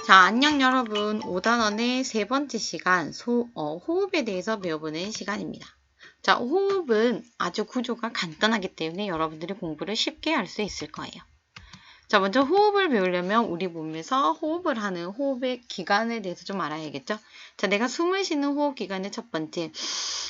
자, 안녕 여러분. 5단원의 세 번째 시간 호흡에 대해서 배워보는 시간입니다. 자, 호흡은 아주 구조가 간단하기 때문에 여러분들이 공부를 쉽게 할 수 있을 거예요. 자, 먼저 호흡을 배우려면 우리 몸에서 호흡을 하는 호흡의 기관에 대해서 좀 알아야겠죠? 자, 내가 숨을 쉬는 호흡 기관의 첫 번째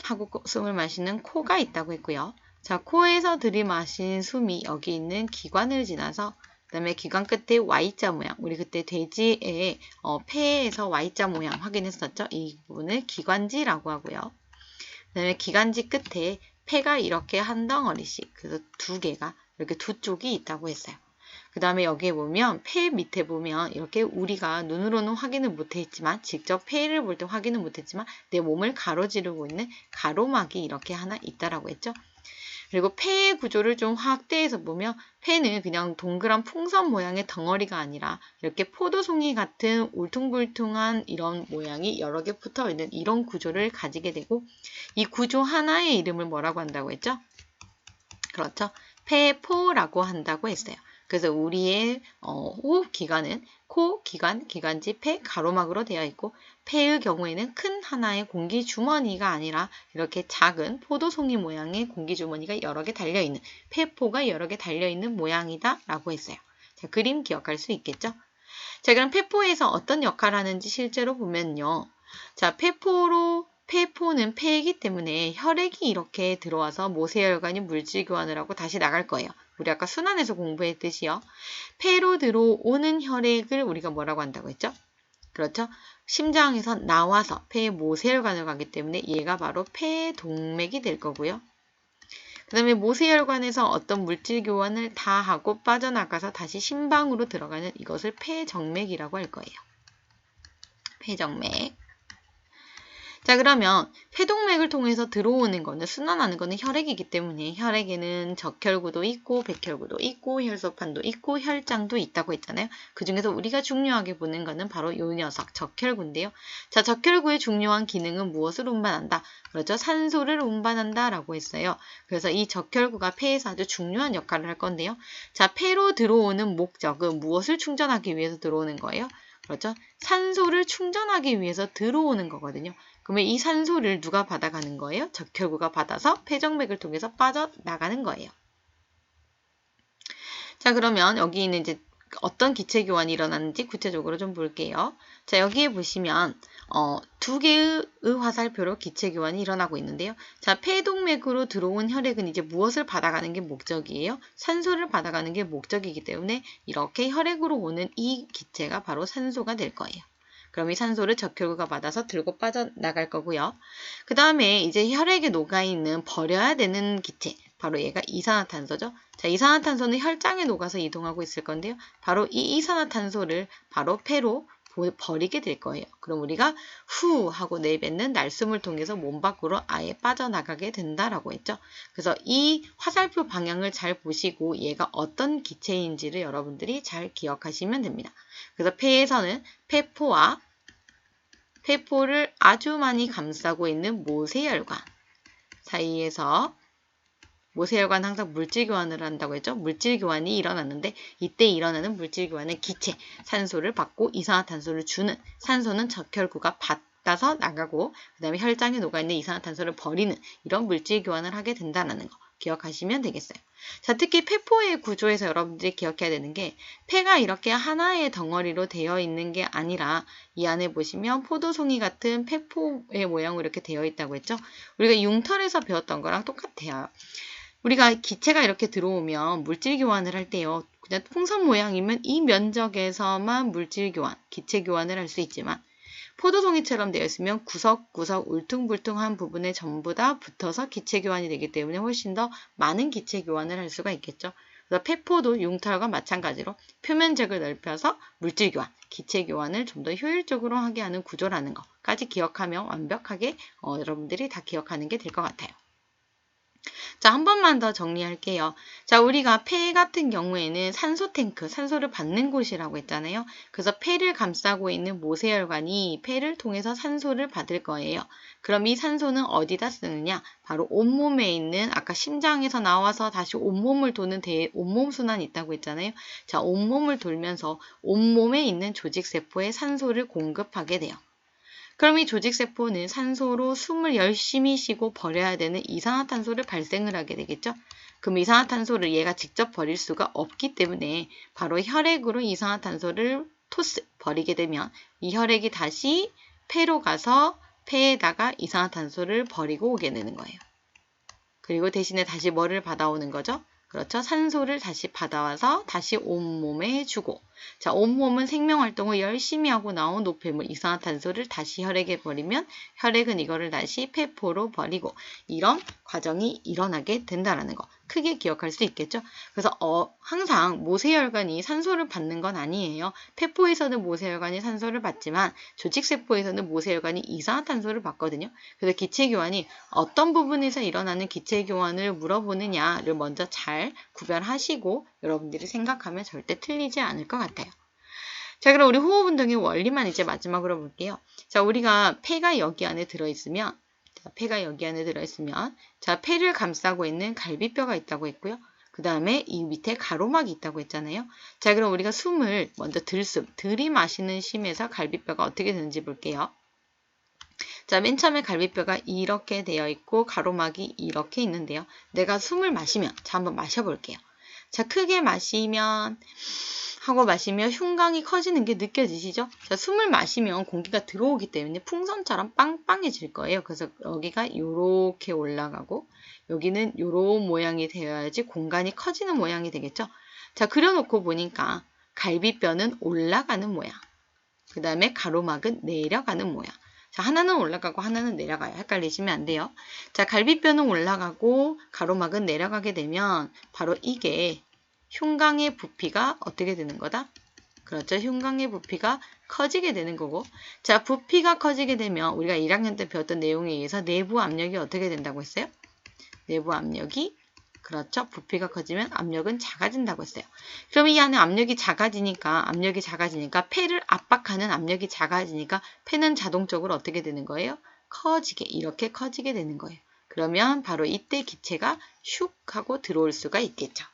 하고 숨을 마시는 코가 있다고 했고요. 자, 코에서 들이마신 숨이 여기 있는 기관을 지나서 그 다음에 기관 끝에 Y자 모양, 우리 그때 돼지의 폐에서 Y자 모양 확인했었죠? 이 부분을 기관지라고 하고요. 그 다음에 기관지 끝에 폐가 이렇게 한 덩어리씩, 그래서 두 개가 이렇게 두 쪽이 있다고 했어요. 그 다음에 여기에 보면 폐 밑에 보면 이렇게 우리가 눈으로는 확인을 못했지만 직접 폐를 볼 때 확인은 못했지만 내 몸을 가로지르고 있는 가로막이 이렇게 하나 있다라고 했죠. 그리고 폐의 구조를 좀 확대해서 보면 폐는 그냥 동그란 풍선 모양의 덩어리가 아니라 이렇게 포도송이 같은 울퉁불퉁한 이런 모양이 여러 개 붙어 있는 이런 구조를 가지게 되고 이 구조 하나의 이름을 뭐라고 한다고 했죠? 그렇죠. 폐포라고 한다고 했어요. 그래서 우리의 호흡 기관은 코, 기관, 기관지, 폐, 가로막으로 되어 있고 폐의 경우에는 큰 하나의 공기 주머니가 아니라 이렇게 작은 포도송이 모양의 공기 주머니가 여러 개 달려있는 폐포가 여러 개 달려있는 모양이다 라고 했어요. 자, 그림 기억할 수 있겠죠? 자, 그럼 폐포에서 어떤 역할을 하는지 실제로 보면요. 자, 폐포는 폐이기 때문에 혈액이 이렇게 들어와서 모세혈관이 물질 교환을 하고 다시 나갈 거예요. 우리 아까 순환에서 공부했듯이요. 폐로 들어오는 혈액을 우리가 뭐라고 한다고 했죠? 그렇죠? 심장에서 나와서 폐의 모세혈관을 가기 때문에 얘가 바로 폐동맥이 될 거고요. 그 다음에 모세혈관에서 어떤 물질 교환을 다 하고 빠져나가서 다시 심방으로 들어가는 이것을 폐정맥이라고 할 거예요. 폐정맥. 자, 그러면 폐동맥을 통해서 들어오는 거는 순환하는 거는 혈액이기 때문에 혈액에는 적혈구도 있고 백혈구도 있고 혈소판도 있고 혈장도 있다고 했잖아요. 그 중에서 우리가 중요하게 보는 거는 바로 이 녀석 적혈구인데요. 자, 적혈구의 중요한 기능은 무엇을 운반한다? 그렇죠. 산소를 운반한다 라고 했어요. 그래서 이 적혈구가 폐에서 아주 중요한 역할을 할 건데요. 자, 폐로 들어오는 목적은 무엇을 충전하기 위해서 들어오는 거예요? 그렇죠. 산소를 충전하기 위해서 들어오는 거거든요. 그러면 이 산소를 누가 받아가는 거예요? 적혈구가 받아서 폐정맥을 통해서 빠져나가는 거예요. 자, 그러면 여기 있는 이제 어떤 기체 교환이 일어나는지 구체적으로 좀 볼게요. 자, 여기에 보시면 두 개의 화살표로 기체 교환이 일어나고 있는데요. 자, 폐동맥으로 들어온 혈액은 이제 무엇을 받아가는 게 목적이에요? 산소를 받아가는 게 목적이기 때문에 이렇게 혈액으로 오는 이 기체가 바로 산소가 될 거예요. 그럼 이 산소를 적혈구가 받아서 들고 빠져나갈 거고요. 그 다음에 이제 혈액에 녹아있는 버려야 되는 기체, 바로 얘가 이산화탄소죠. 자, 이산화탄소는 혈장에 녹아서 이동하고 있을 건데요. 바로 이 이산화탄소를 바로 폐로 버리게 될 거예요. 그럼 우리가 후 하고 내뱉는 날숨을 통해서 몸 밖으로 아예 빠져나가게 된다라고 했죠. 그래서 이 화살표 방향을 잘 보시고 얘가 어떤 기체인지를 여러분들이 잘 기억하시면 됩니다. 그래서 폐에서는 폐포를 아주 많이 감싸고 있는 모세혈관 사이에서 모세혈관 항상 물질 교환을 한다고 했죠. 물질 교환이 일어났는데 이때 일어나는 물질 교환은 기체, 산소를 받고 이산화탄소를 주는, 산소는 적혈구가 받아서 나가고 그 다음에 혈장에 녹아있는 이산화탄소를 버리는 이런 물질 교환을 하게 된다는 거 기억하시면 되겠어요. 자, 특히 폐포의 구조에서 여러분들이 기억해야 되는 게 폐가 이렇게 하나의 덩어리로 되어 있는 게 아니라 이 안에 보시면 포도송이 같은 폐포의 모양으로 이렇게 되어 있다고 했죠. 우리가 융털에서 배웠던 거랑 똑같아요. 우리가 기체가 이렇게 들어오면 물질 교환을 할 때요. 그냥 풍선 모양이면 이 면적에서만 물질 교환, 기체 교환을 할 수 있지만 포도송이처럼 되어 있으면 구석구석 울퉁불퉁한 부분에 전부 다 붙어서 기체 교환이 되기 때문에 훨씬 더 많은 기체 교환을 할 수가 있겠죠. 그래서 폐포도 융털과 마찬가지로 표면적을 넓혀서 물질 교환, 기체 교환을 좀 더 효율적으로 하게 하는 구조라는 것까지 기억하면 완벽하게 여러분들이 다 기억하는 게 될 것 같아요. 자, 한 번만 더 정리할게요. 자, 우리가 폐 같은 경우에는 산소 탱크, 산소를 받는 곳이라고 했잖아요. 그래서 폐를 감싸고 있는 모세혈관이 폐를 통해서 산소를 받을 거예요. 그럼 이 산소는 어디다 쓰느냐? 바로 온몸에 있는 아까 심장에서 나와서 다시 온몸을 도는 온몸 순환이 있다고 했잖아요. 자, 온몸을 돌면서 온몸에 있는 조직세포에 산소를 공급하게 돼요. 그럼 이 조직세포는 산소로 숨을 열심히 쉬고 버려야 되는 이산화탄소를 발생을 하게 되겠죠. 그럼 이산화탄소를 얘가 직접 버릴 수가 없기 때문에 바로 혈액으로 이산화탄소를 버리게 되면 이 혈액이 다시 폐로 가서 폐에다가 이산화탄소를 버리고 오게 되는 거예요. 그리고 대신에 다시 뭐를 받아오는 거죠? 그렇죠. 산소를 다시 받아와서 다시 온몸에 주고, 자, 온몸은 생명활동을 열심히 하고 나온 노폐물 이산화탄소를 다시 혈액에 버리면 혈액은 이거를 다시 폐포로 버리고, 이런 과정이 일어나게 된다는 거 크게 기억할 수 있겠죠. 그래서 항상 모세혈관이 산소를 받는 건 아니에요. 폐포에서는 모세혈관이 산소를 받지만 조직세포에서는 모세혈관이 이산화탄소를 받거든요. 그래서 기체교환이 어떤 부분에서 일어나는 기체교환을 물어보느냐를 먼저 잘 구별하시고 여러분들이 생각하면 절대 틀리지 않을 것 같아요. 자, 그럼 우리 호흡 운동의 원리만 이제 마지막으로 볼게요. 자, 우리가 폐가 여기 안에 들어있으면, 자, 폐를 감싸고 있는 갈비뼈가 있다고 했고요. 그 다음에 이 밑에 가로막이 있다고 했잖아요. 자, 그럼 우리가 숨을 먼저 들이마시는 심에서 갈비뼈가 어떻게 되는지 볼게요. 자, 맨 처음에 갈비뼈가 이렇게 되어 있고 가로막이 이렇게 있는데요. 내가 숨을 마시면, 자, 한번 마셔볼게요. 자, 크게 마시면 흉곽이 커지는 게 느껴지시죠? 자, 숨을 마시면 공기가 들어오기 때문에 풍선처럼 빵빵해질 거예요. 그래서 여기가 이렇게 올라가고 여기는 이런 모양이 되어야지 공간이 커지는 모양이 되겠죠? 자, 그려놓고 보니까 갈비뼈는 올라가는 모양, 그 다음에 가로막은 내려가는 모양. 자, 하나는 올라가고 하나는 내려가요. 헷갈리시면 안 돼요. 자, 갈비뼈는 올라가고 가로막은 내려가게 되면 바로 이게 흉곽의 부피가 어떻게 되는 거다? 그렇죠. 흉곽의 부피가 커지게 되는 거고, 자, 부피가 커지게 되면 우리가 1학년 때 배웠던 내용에 의해서 내부 압력이 어떻게 된다고 했어요? 내부 압력이, 그렇죠. 부피가 커지면 압력은 작아진다고 했어요. 그럼 이 안에 압력이 작아지니까 폐를 압박하는 압력이 작아지니까 폐는 자동적으로 어떻게 되는 거예요? 이렇게 커지게 되는 거예요. 그러면 바로 이때 기체가 슉 하고 들어올 수가 있겠죠.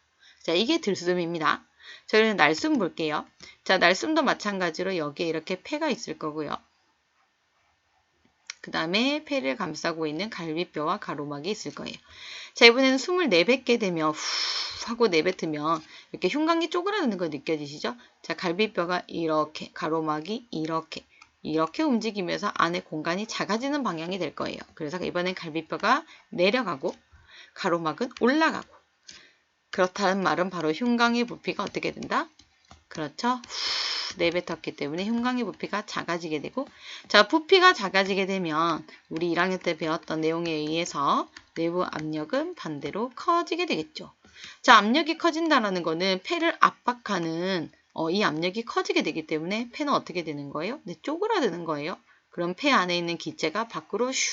자, 이게 들숨입니다. 자, 그럼 날숨 볼게요. 자, 날숨도 마찬가지로 여기에 이렇게 폐가 있을 거고요. 그 다음에 폐를 감싸고 있는 갈비뼈와 가로막이 있을 거예요. 자, 이번에는 숨을 내뱉게 되면 후 하고 내뱉으면 이렇게 흉곽이 쪼그라드는 거 느껴지시죠? 자, 갈비뼈가 이렇게, 가로막이 이렇게 움직이면서 안에 공간이 작아지는 방향이 될 거예요. 그래서 이번엔 갈비뼈가 내려가고 가로막은 올라가고, 그렇다는 말은 바로 흉곽의 부피가 어떻게 된다? 그렇죠. 내뱉었기 때문에 흉곽의 부피가 작아지게 되고, 자, 부피가 작아지게 되면 우리 1학년 때 배웠던 내용에 의해서 내부 압력은 반대로 커지게 되겠죠. 자, 압력이 커진다는 거는 폐를 압박하는 이 압력이 커지게 되기 때문에 폐는 어떻게 되는 거예요? 네, 쪼그라드는 거예요. 그럼 폐 안에 있는 기체가 밖으로 슈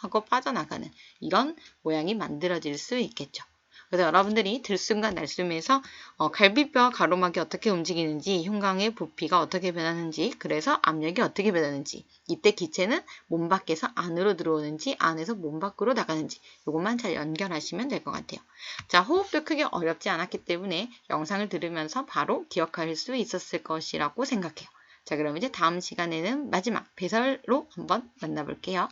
하고 빠져나가는 이런 모양이 만들어질 수 있겠죠. 그래서 여러분들이 들숨과 날숨에서 갈비뼈와 가로막이 어떻게 움직이는지, 흉곽의 부피가 어떻게 변하는지, 그래서 압력이 어떻게 변하는지, 이때 기체는 몸 밖에서 안으로 들어오는지, 안에서 몸 밖으로 나가는지, 이것만 잘 연결하시면 될 것 같아요. 자, 호흡도 크게 어렵지 않았기 때문에 영상을 들으면서 바로 기억할 수 있었을 것이라고 생각해요. 자, 그럼 이제 다음 시간에는 마지막 배설로 한번 만나볼게요.